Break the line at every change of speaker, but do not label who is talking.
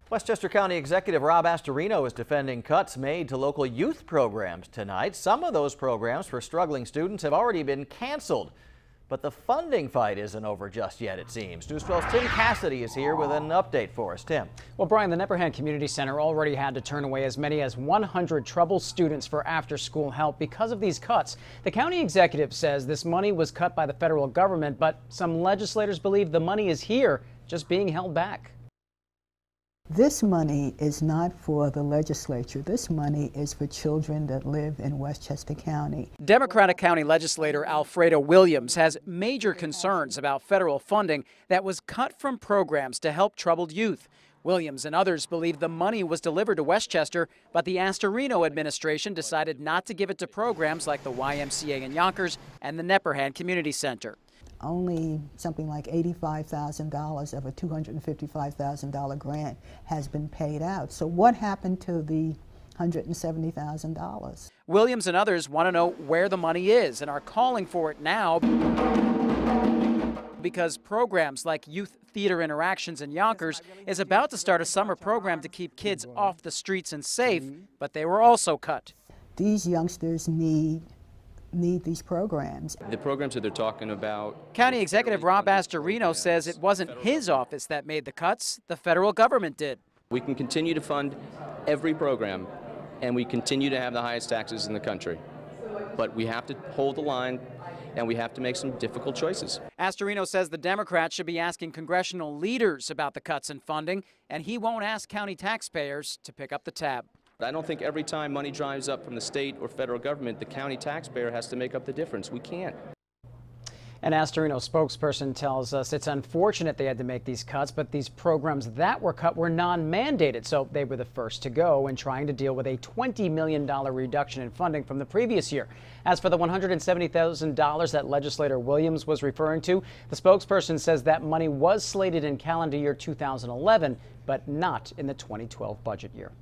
Westchester County Executive Rob Astorino is defending cuts made to local youth programs tonight. Some of those programs for struggling students have already been canceled. But the funding fight isn't over just yet, it seems. News 12's Tim Cassidy is here with an update for us. Tim.
Well, Brian, the Nepperhan Community Center already had to turn away as many as 100 troubled students for after-school help because of these cuts. The county executive says this money was cut by the federal government, but some legislators believe the money is here, just being held back.
This money is not for the legislature. This money is for children that live in Westchester County.
Democratic County Legislator Alfredo Williams has major concerns about federal funding that was cut from programs to help troubled youth. Williams and others believe the money was delivered to Westchester, but the Astorino administration decided not to give it to programs like the YMCA in Yonkers and the Nepperhan Community Center.
Only something like $85,000 of a $255,000 grant has been paid out. So what happened to the $170,000?
Williams and others want to know where the money is and are calling for it now because programs like Youth Theater Interactions in Yonkers is about to start a summer program to keep kids off the streets and safe, but they were also cut.
These youngsters need these programs.
The programs that they're talking about.
County Executive Rob Astorino says it wasn't his office that made the cuts, the federal government did.
We can continue to fund every program, and we continue to have the highest taxes in the country. But we have to hold the line, and we have to make some difficult choices.
Astorino says the Democrats should be asking congressional leaders about the cuts in funding, and he won't ask county taxpayers to pick up the tab.
I don't think every time money drives up from the state or federal government, the county taxpayer has to make up the difference. We can't.
An Astorino spokesperson tells us it's unfortunate they had to make these cuts, but these programs that were cut were non-mandated, so they were the first to go in trying to deal with a $20 million reduction in funding from the previous year. As for the $170,000 that legislator Williams was referring to, the spokesperson says that money was slated in calendar year 2011, but not in the 2012 budget year.